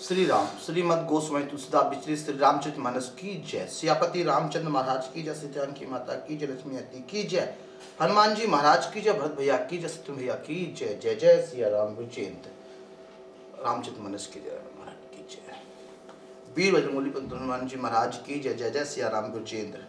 श्री राम श्रीमद गोस्वामी तुलसीदास विचलित श्री रामचरित मानस की जय। सियापति रामचंद्र महाराज की जय। सीताराम की माता की जय। लक्ष्मी आती की जय। हनुमान जी महाराज की जय। भरत भैया की जय। शत्रु भैया की जय। जय जय सिया राम विजेंद्र। रामचरित मानस की जय। महाराज की जय। वीर बजरंगबली पंत हनुमान जी महाराज की जय। जय जय सिया राम विजेंद्र।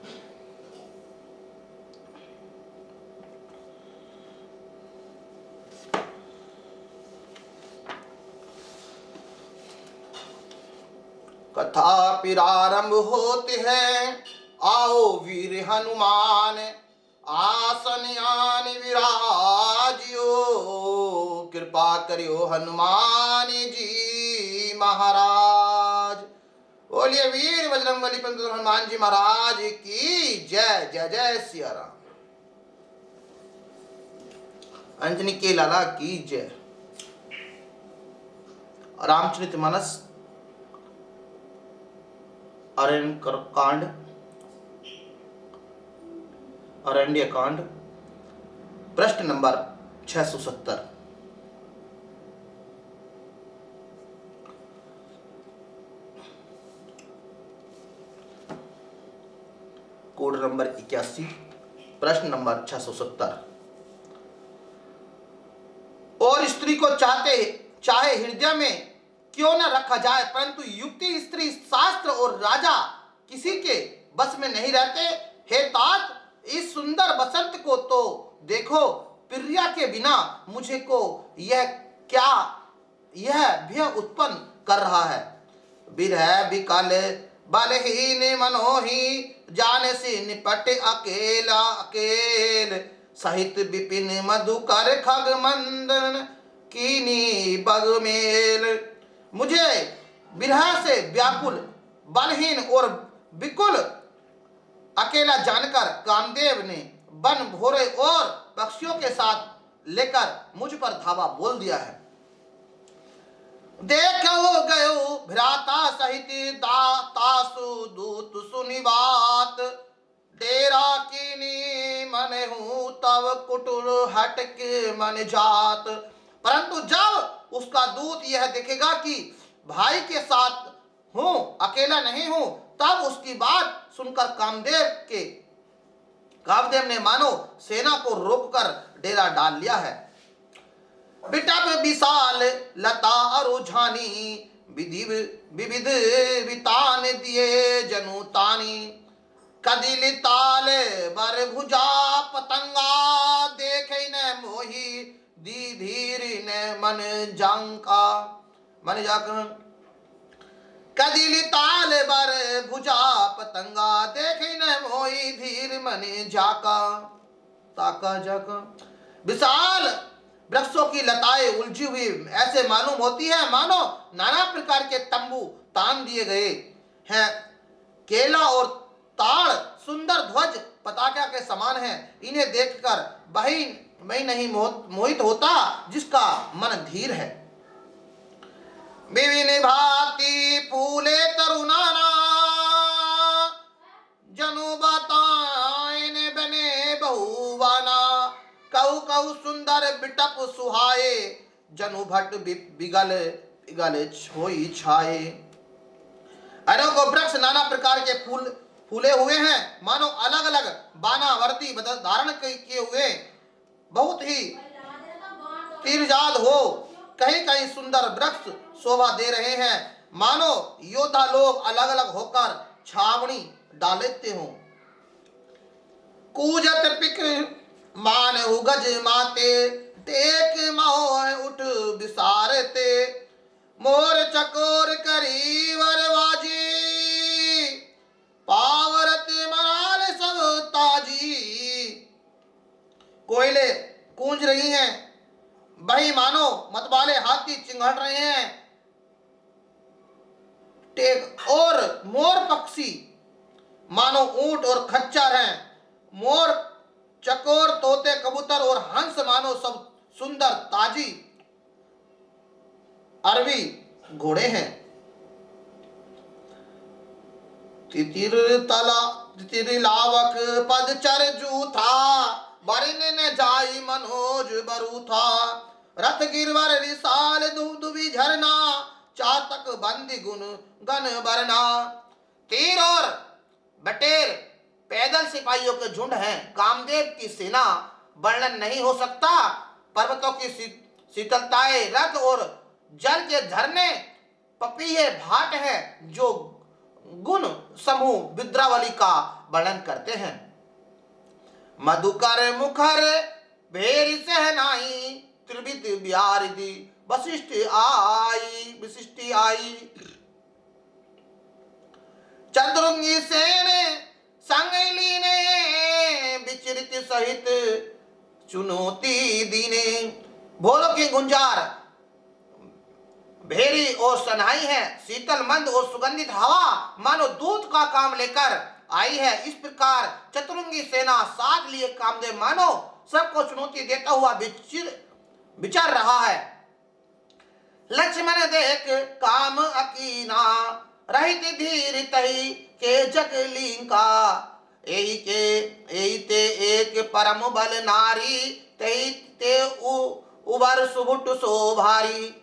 कथा प्रारंभ होते हैं, आओ वीर हनुमान, आसन आन विराजियो, कृपा करियो हनुमान जी महाराज। बोलिए वीर बजरंगबली पंत हनुमान जी महाराज की जय। जय जय सिया राम। अंजनी के लाला की जय। रामचरित मानस अरण्यकांड, अरण्यकांड, प्रश्न नंबर 670। कोड नंबर 81, प्रश्न नंबर 670। और स्त्री को चाहे हृदय में क्यों न रखा जाए, परंतु युक्ति, स्त्री, शास्त्र और राजा किसी के बस में नहीं रहते। हे तात, इस सुंदर बसंत को तो देखो, प्रिया के बिना मुझे को यह भय उत्पन्न कर रहा है। विरह विकल बलहीन मनोही, जाने से निपट अकेला अकेल, सहित विपिन मधुकर खग मंदन कीनी बगमेल। मुझे विरह से व्याकुल, बलहीन और विकुल अकेला जानकर कामदेव ने वन भोरे और पक्षियों के साथ लेकर मुझ पर धावा बोल दिया है। देखो गयो भ्राता सहित दातासु दूत सुनि बात, डेरा कीनी मन हूँ तब कुटुर हटक मन जात। परंतु जब उसका दूत यह देखेगा कि भाई के साथ हूं, अकेला नहीं हूं, तब उसकी बात सुनकर कामदेव ने मानो सेना को रोककर डेरा डाल लिया है। बिटप विशाल लता अरुझानी, विविध वितान दिए जनुतानी, कदिल ताल बर भुजा पतंगा, देखे न मोही दी धीर ने मन जाकर। कदिल ताल बर भुजा पतंगा, देखे न मोही धीर मन जाका ताका जाका। विशाल वृक्षों की लताएं उलझी हुई ऐसे मालूम होती है मानो नाना प्रकार के तंबू तान दिए गए हैं। केला और ताड़ सुंदर ध्वज पताका के समान है। इन्हें देखकर वही नहीं मोहित होता जिसका मन धीर है। विभिन्न भांति फूले तरुणाना, जनु बताएन बने बहुवाना, कऊ कऊ सुंदर बिटप सुहाए, जनु भट्ट बिगल छोई छाए। अनेकों वृक्ष नाना प्रकार के फूले हुए हैं, मानो अलग अलग बानावर्ती धारण किए हुए बहुत ही तीरजाल हो। कहीं कहीं सुंदर वृक्ष शोभा दे रहे हैं, मानो योद्धा लोग अलग अलग होकर छावनी डालते हो। कूजत पिक मान उगज माते, देख मोह उठ विसारते, मोर चकोर करी वरवाजी, पावरत मराल सब ताजी। कोयले गूंज रही हैं, वही मानो मतवाले हाथी चिंघड़ रहे हैं। टेक और मोर पक्षी मानो ऊंट और खच्चर हैं। मोर चकोर तोते कबूतर और हंस मानो सब सुंदर ताजी अरबी घोड़े हैं। तितिर लावक पद चर जूथा, बरिन न जाई मनोज बरूथा, रथ गिरवर विशाल दुबदुबी झरना, चातक बंदी गुण गण बरना। तीर और बटेर पैदल सिपाहियों के झुंड हैं। कामदेव की सेना वर्णन नहीं हो सकता। पर्वतों की शीतलताएं, रथ और जल के झरने पपीहे भाट है जो गुण समूह विद्रावली का वर्णन करते हैं। मधुकर मुखर भेरी सहनाई त्रिविध बिहारिदी वशिष्ठ आई। चंद्रुंगी सेन संग लीने विचरित सहित चुनौती दीने। भोलों की गुंजार भेरी और सनाई है। शीतल मंद और सुगंधित हवा मानो दूत का काम लेकर आई है। इस प्रकार चतुरंगी सेना साथ लिए कामदेव मानो सबको चुनौती देता हुआ विचर रहा है। लक्ष्मण देख काम अकीना रहित धीर तही के जगलिंका। एहि ते एक परम बल नारी तही ते उबर सुबुट सो भारी।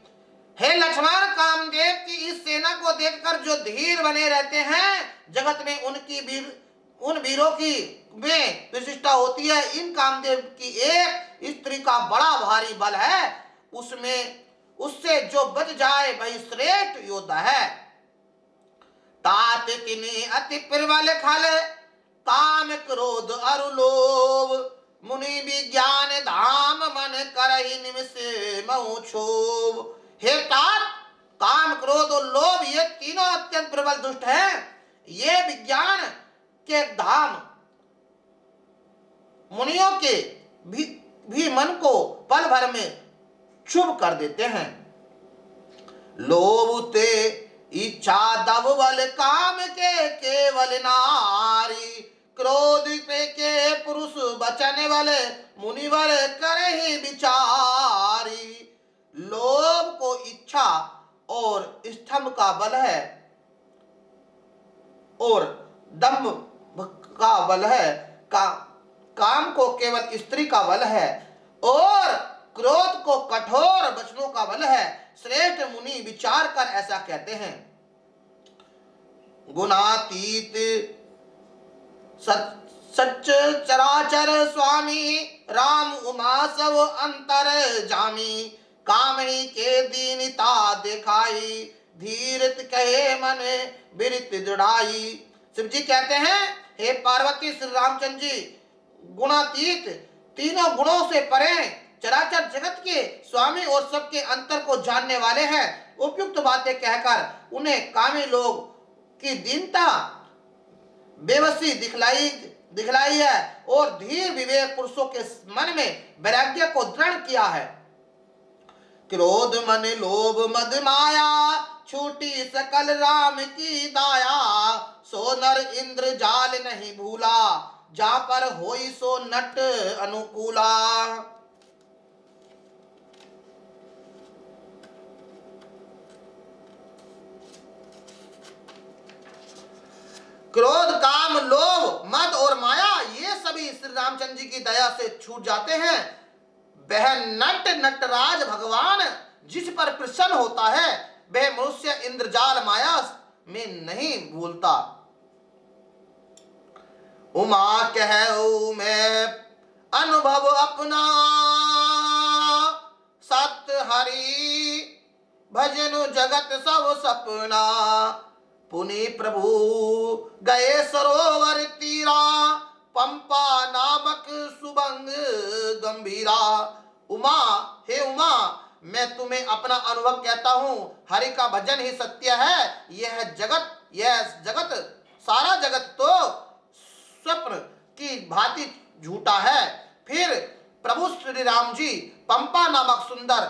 हे लक्ष्मण, कामदेव की इस सेना को देखकर जो धीर बने रहते हैं, जगत में उन वीरों की में विशिष्टता होती है। इन कामदेव की एक स्त्री का बड़ा भारी बल है। उससे जो बच जाए वही श्रेष्ठ योद्धा है। तात तिनि अति प्रबल खल काम क्रोध अरु लोभ। मुनि विज्ञान धाम मन करहि निमिष महु क्षोभ। हे तात, काम क्रोध और लोभ ये तीनों अत्यंत प्रबल दुष्ट हैं। ये विज्ञान के धाम मुनियों के भी मन को पल भर में क्षुब्ध कर देते हैं। लोभ ते इच्छा दब बल काम के केवल नारी। क्रोध के पुरुष बचने वाले मुनिवर करहि विचारी। लोभ को इच्छा और स्तंभ का बल है और दंभ का बल है। काम को केवल स्त्री का बल है और क्रोध को कठोर वचनों का बल है। श्रेष्ठ मुनि विचार कर ऐसा कहते हैं। गुणातीत सच चराचर स्वामी राम उमा सब अंतर जामी। काम ही के दीनता दिखाई धीरत कहे मन बिरित जुड़ाई। शिव जी कहते हैं, हे पार्वती, श्री रामचंद्र जी गुणातीत, तीनों गुणों से परे, चराचर जगत के स्वामी और सबके अंतर को जानने वाले हैं। उपयुक्त बातें कहकर उन्हें कामी लोग की दीनता बेबसी दिखलाई है और धीर विवेक पुरुषों के मन में वैराग्य को दृढ़ किया है। क्रोध मन लोभ मद माया छूटी सकल राम की दाया। सो नर इंद्र जाल नहीं भूला जा पर होई सो नट अनुकूला। क्रोध काम लोभ मद और माया ये सभी श्री रामचंद्र जी की दया से छूट जाते हैं। वह नटराज भगवान जिस पर प्रसन्न होता है वह मनुष्य इंद्रजाल माया में नहीं भूलता। उमा कहूं मैं अनुभव अपना सत्य हरि भजनु जगत सब सपना। पुनि प्रभु गए सरोवर तीरा पंपा नामक सुबंग गंभीरा। उमा, हे उमा, मैं तुम्हें अपना अनुभव कहता हूँ। हरि का भजन ही सत्य है। यह जगत सारा जगत तो स्वप्न की भांति झूठा है। फिर प्रभु श्री राम जी पंपा नामक सुंदर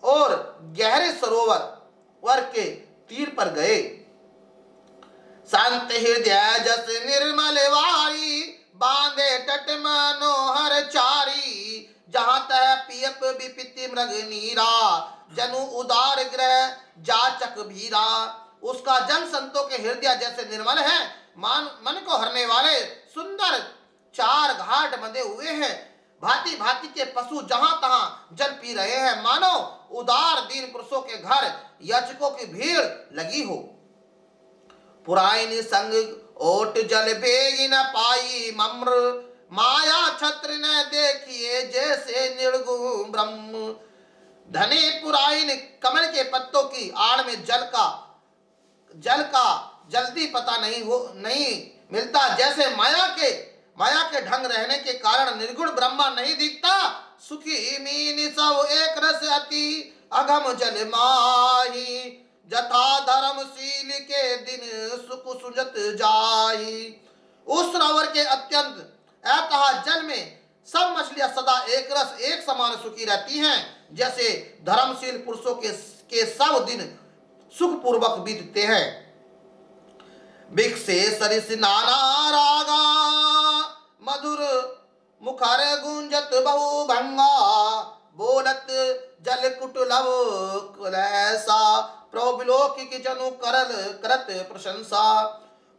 और गहरे सरोवर के तीर पर गए। संत हृदय जस निर्मल वारी बांधे तट मनोहर चारी। जहाँ तह पियप विपिति मृग नीरा जनु उदार ग्रह जाचक भीरा। उसका जल संतों के हृदय जैसे निर्मल है। मन को हरने वाले सुंदर चार घाट बंधे हुए हैं। भांति भांति के पशु जहां तहां जल पी रहे हैं, मानो उदार दीन पुरुषों के घर याचकों की भीड़ लगी हो। पुराइन संग ओट जल बेगी न पाई मम्र, माया छत्र न देखिए जैसे निर्गुण ब्रह्म। धनी पुराइन कमल के पत्तों की आड़ में जल का जल्दी पता नहीं मिलता, जैसे माया के ढंग रहने के कारण निर्गुण ब्रह्मा नहीं दिखता। सुखी मीन सब एक रस अति अगम जल माही, जथा धर्मशील के दिन सुख सुजत जाही। उस सरोवर के अत्यंत अतः जल में सब मछलियां सदा एक रस एक समान सुखी रहती हैं, जैसे धर्मशील पुरुषों के सब दिन सुख पूर्वक बीतते हैं। बिकसे सरिस नाना रागा, मधुर मुखर गुंजत बहु भंगा, बोलत जल कुटलव कुलैसा, प्रभुलोकी जनु करत प्रशंसा।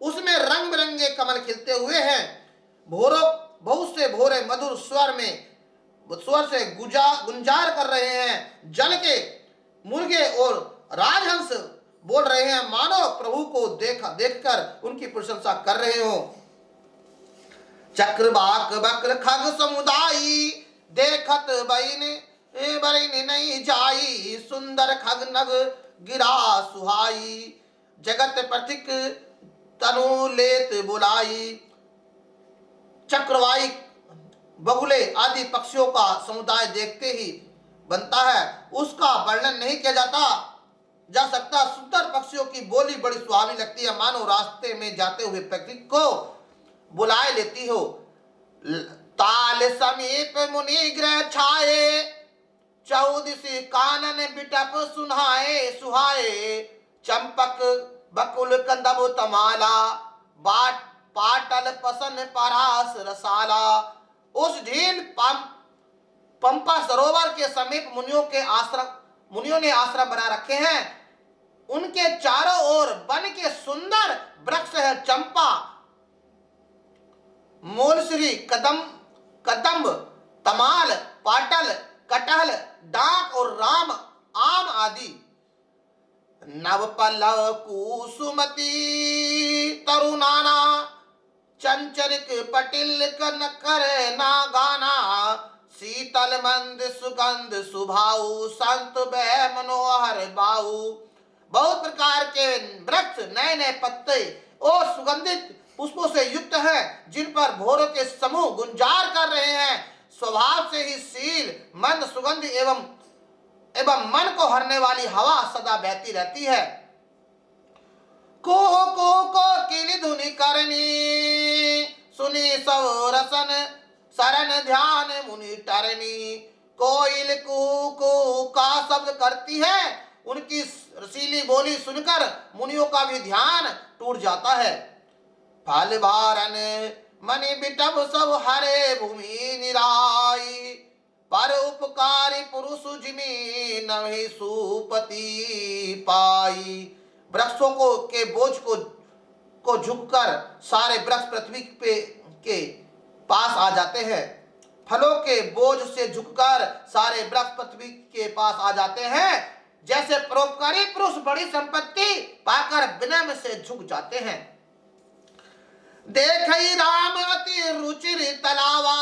उसमें रंग बिरंगे कमल खिलते हुए हैं, बहुत से भोरे मधुर स्वर से गुंजार कर रहे हैं। जल के मुर्गे और राजहंस बोल रहे हैं, मानो प्रभु को देखकर उनकी प्रशंसा कर रहे हो। चक्रवाक बक्र खग समुदायी, देखत बरिन नहीं जाई, सुंदर खग नग गिरा सुहाई, जगत पथिक तनु लेत बुलाई। चक्रवाई बगुले आदि पक्षियों का समुदाय देखते ही बनता है, उसका वर्णन नहीं किया जा सकता। सुंदर पक्षियों की बोली बड़ी सुहावनी लगती है, मानो रास्ते में जाते हुए प्रकृति को बुलाए लेती हो। ताल समीप मुनि ग्रह छाए, चौदिसी कानन बिटप सुहाए, चंपक बकुल कंदब तमाला, पाटल पसन परास रसाला। उस झील पंपा सरोवर के समीप मुनियों ने आश्रम बना रखे हैं। उनके चारों ओर वन के सुंदर वृक्ष है, चंपा, मोलश्री, कदम्ब, तमाल, पाटल, कटहल, डाक और राम आम आदि। नव पल्लव कुसुमती तरुणाना, चंचरिक पटिल कन करे ना गाना, शीतल मंद सुगंध सुभाऊ, संत बह मनोहर बाऊ। बहुत प्रकार के वृक्ष नए नए पत्ते और सुगंधित पुष्पों से युक्त हैं, जिन पर भोरों के समूह गुंजार कर रहे हैं। स्वभाव से ही शील मंद सुगंध एवं मन को हरने वाली हवा सदा बहती रहती है। को किली धुनि करनी, सुनी सौ रसन शरण ध्यान मुनि टरनी। कोयल कू का शब्द करती है, उनकी रसीली बोली सुनकर मुनियों का भी ध्यान टूट जाता है। फल भारन मणि बिटप सब हरे भूमि निराई, पर उपकारी पुरुष जिमी नहीं सुपति पाई। वृक्षों के बोझ को झुककर सारे वृक्ष पृथ्वी के पास आ जाते हैं। फलों के बोझ से झुककर सारे वृक्ष पृथ्वी के पास आ जाते हैं, जैसे परोपकारी पुरुष बड़ी संपत्ति पाकर विनम्र से झुक जाते हैं। देखई राम अति रुचिर तलावा,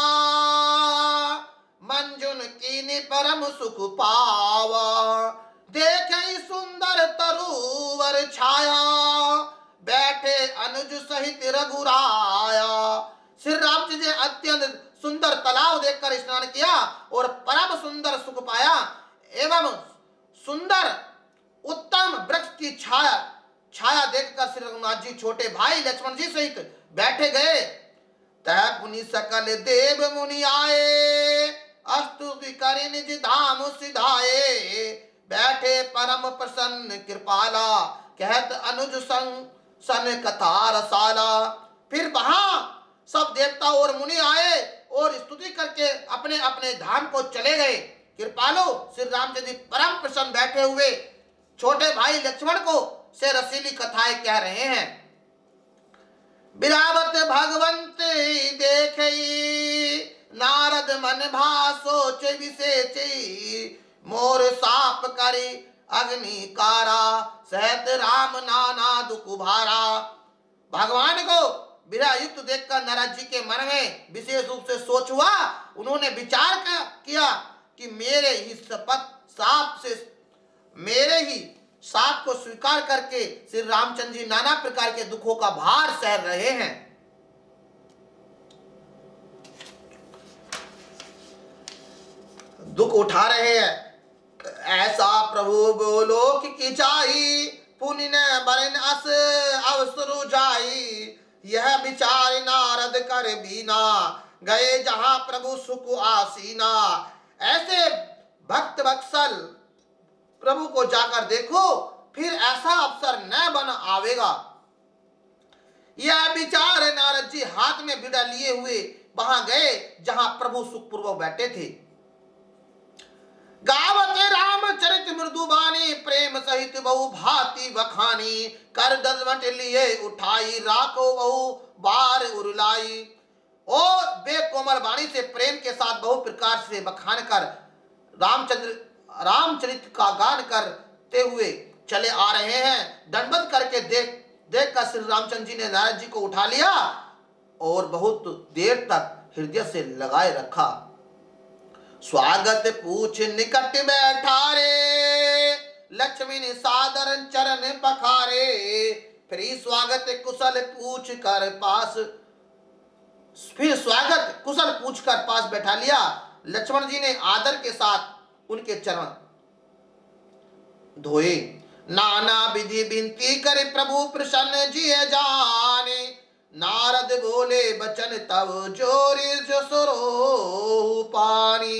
मंजुन कीनी परम सुख पावा। देखई सुंदर तरुवर छाया, बैठे अनुज सहित रघुराया। श्री राम जी ने अत्यंत सुंदर तालाब देखकर स्नान किया और परम सुंदर सुख पाया एवं सुंदर उत्तम वृक्ष की छाया देखकर श्री रघुनाथ जी छोटे भाई लक्ष्मण जी सहित बैठे गए। तह पुनि सकल देव मुनि आए, अस्तुति करि निज धाम सिधाए। बैठे परम प्रसन्न कृपाला, कहत अनुज संग सन कथा रसाला। फिर वहां सब देवता और मुनि आए और स्तुति करके अपने अपने धाम को चले गए। कृपालु श्री रामचंद्र जी परम प्रसन्न बैठे हुए छोटे भाई लक्ष्मण को से रसीली कथाएं कह रहे हैं। बिरावत भगवंत देखई, नारद मन भा सोचे विशेषे, मोर साप करे अग्नि कारा, सहत राम नाना दुख भारा। भगवान को विरह युक्त देखकर नारद जी के मन में विशेष रूप से सोच हुआ। उन्होंने विचार किया कि मेरे ही साप को स्वीकार करके श्री रामचंद्र जी नाना प्रकार के दुखों का भार सह रहे हैं। दुख उठा रहे हैं। ऐसा प्रभु बोलो कि जाई, पुण्य न बरन अस अवसर जाई। यह विचार नारद कर बीना, गए जहां प्रभु सुख आसीना। ऐसे भक्त वत्सल प्रभु को जाकर देखो, फिर ऐसा अवसर न बन आवेगा। यह विचार नारद जी हाथ में बीड़ा लिए हुए वहां गए जहां प्रभु सुखपूर्वक बैठे थे। गावते रामचरित मृदुबानी, प्रेम सहित बहु भांति बखानी। कर दलवट लिए उठाई, राखो बहु बार उरुलाई। और वे कोमल वाणी से प्रेम के साथ बहु प्रकार से बखान कर रामचरित का गान करते हुए चले आ रहे हैं। दंडवत करके देख कर श्री रामचंद्र जी ने नारद जी को उठा लिया और बहुत देर तक हृदय से लगाए रखा। स्वागत पूछ निकट बैठा रे, लक्ष्मी ने सादर चरण पखारे। फिर स्वागत कुशल पूछ कर पास बैठा लिया। लक्ष्मण जी ने आदर के साथ उनके चरण धोए। नाना विधि विनती करे प्रभु प्रसन्न जी जाने। नारद बोले बचन तब जोरी जो सुरो पानी।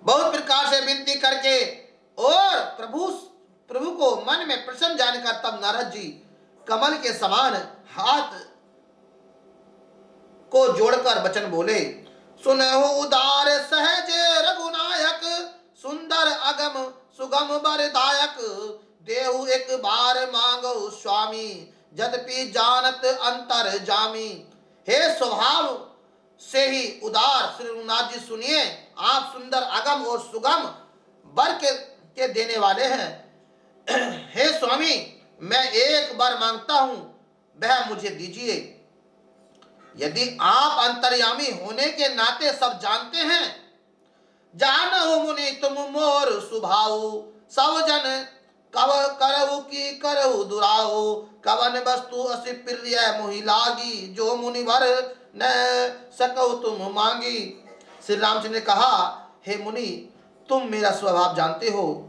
बहुत प्रकार से विनती करके और प्रभु को मन में प्रसन्न जानकर तब नारद जी कमल के समान हाथ को जोड़कर वचन बोले। सुनहु उदार सहज रघुनायक, सुंदर अगम सुगम बरदायक। देहु एक बार मांगो स्वामी, यद्यपि जानत अंतर जामी। हे स्वभाव से ही उदार श्री रघुनाथ जी सुनिए, आप सुंदर अगम और सुगम वर के देने वाले हैं। हे स्वामी, मैं एक बार मांगता हूं, वह मुझे दीजिए। यदि आप अंतर्यामी होने के नाते सब जानते हैं, जानहु मुनि तुम मोर सुभाऊ। सब जन कव करहु की करहु दुराहु। कवन वस्तु अति प्रिय मोहि लागी, जो मुनिवर न सकहु तुम मांगी। श्री रामचंद्र ने कहा, हे मुनि, तुम मेरा स्वभाव जानते हो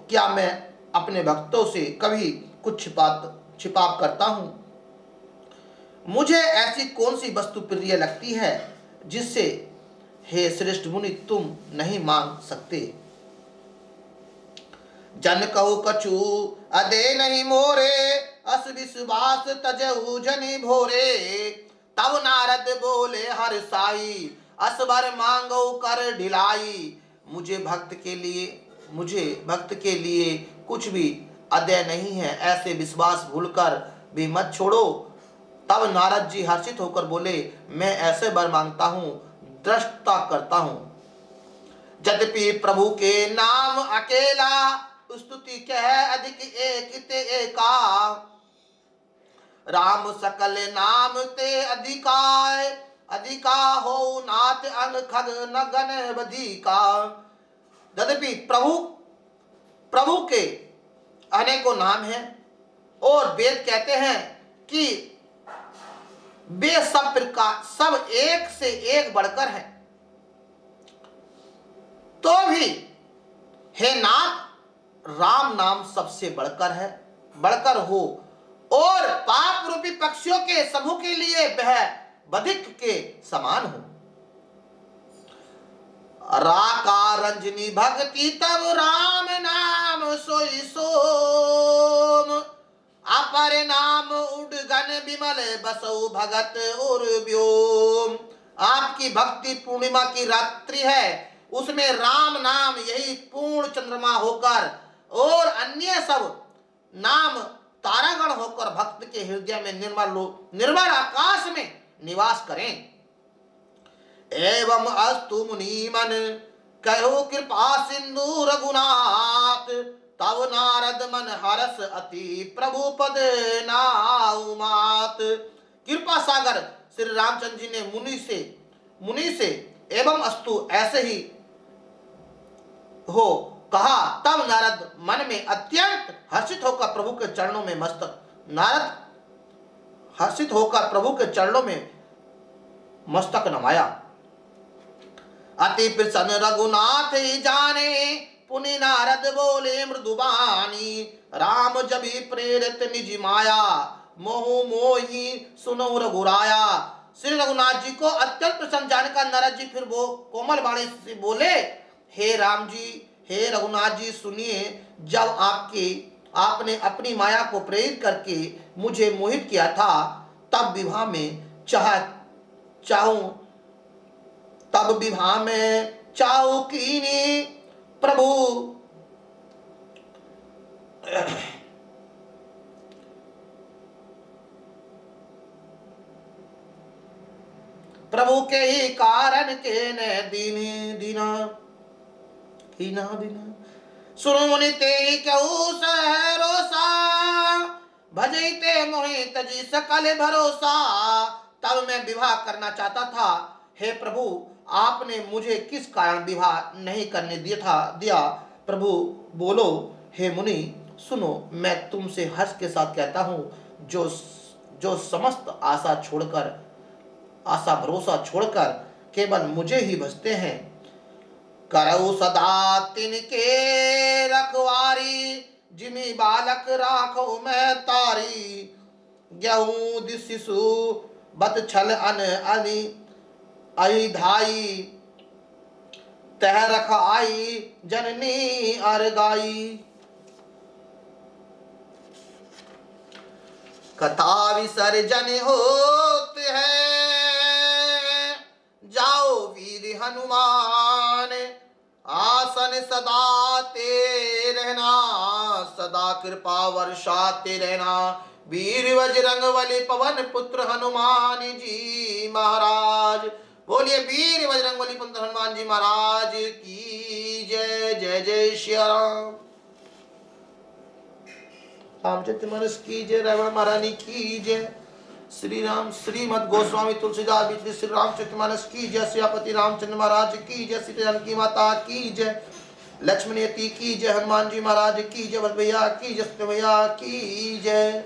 क्या मैं अपने भक्तों से कभी कुछ छिपाप करता हूं? मुझे ऐसी कौन सी वस्तु प्रिय लगती है जिससे हे श्रेष्ठ मुनि तुम नहीं मांग सकते? जन कहु कछु अदे नहीं मोरे, अस विश्वास तजहु जनि भोरे। तब नारद बोले हर साई, असबर मांगो कर ढिलाई। मुझे भक्त के लिए कुछ भी अदय नहीं है, ऐसे विश्वास भूलकर भी मत छोड़ो। तब नारद जी हर्षित होकर बोले, मैं ऐसे वर मांगता हूं, दृष्टता करता हूं। यद्यपि प्रभु के नाम अकेला, स्तुति कह अधिक एक ते एका। राम सकल नाम ते अधिका हो नाथ अंग खग नगन बधिका। यद्यपि प्रभु के अनेकों नाम हैं और वेद कहते हैं कि वे सब एक से एक बढ़कर हैं, तो भी हे नाथ, राम नाम सबसे बढ़कर हो और पाप रूपी पक्षियों के समूह के लिए वह बधिक के समान हो। राका रंजनी भक्ति तब राम नाम सोई सोम। अपर नाम उडगन विमल बसौ भगत और व्योम। आपकी भक्ति पूर्णिमा की रात्रि है, उसमें राम नाम यही पूर्ण चंद्रमा होकर और अन्य सब नाम तारागण होकर भक्त के हृदय में निर्मल आकाश में निवास करें। एवं अस्तु मुनि मन कहो कृपा सिंधु रघुनाथ। तब नारद मन हरस अति प्रभु पद नाउ मात। कृपा सागर श्री रामचंद्र जी ने मुनि से एवं अस्तु ऐसे ही हो कहा। तब नारद मन में अत्यंत हर्षित होकर प्रभु के चरणों में मस्तक नवाया। अति प्रसन्न रघुनाथ जाने पुनि नारद बोले मृदुबानी। राम जबी प्रेरित निज माया मोह मोही सुनो रघुराया। श्री रघुनाथ जी को अत्यंत प्रसन्न जानकर नारद जी फिर वो कोमल वाणी से बोले, हे राम जी, हे रघुनाथ जी सुनिए, जब आपने अपनी माया को प्रेरित करके मुझे मोहित किया था, तब विवाह में चाहूं कीनी प्रभु के ही कारण के ने दीना सुनो मुनि ते कहूँ सहरोसा भजते मोहि तजी सकल भरोसा। तब मैं विवाह करना चाहता था, हे प्रभु आपने मुझे किस कारण विवाह नहीं करने दिया। प्रभु बोलो, हे मुनि सुनो, मैं तुमसे हर्ष के साथ कहता हूँ, जो समस्त आशा भरोसा छोड़कर केवल मुझे ही भजते हैं, करऊ सदा तिनके रखवारी। जिमी बालक राखो मैं तारी। गेहूं शिशु बत छल अन आई धाई। तह रख आई जननी अर गाई। कथा विसर्जन होते हैं जाओ वीर हनुमान। आसन सदा ते रहना सदा कृपा वर्षाते रहना। वीर बजरंग बली पवन पुत्र हनुमान जी महाराज। बोलिए वीर बजरंग बली पुत्र हनुमान जी महाराज की जय। जय जय श्री राम। रामचरितमानस की जय। रावण महारानी की जय। श्री राम श्रीमद गोस्वामी तुलसीदास श्री रामचरितमानस की जय। सियापति रामचंद्र महाराज की जय। श्री जानकी माता की जय। लक्ष्मण यति की जय। हनुमान जी महाराज की जय। भैया की जय। भैया की जय।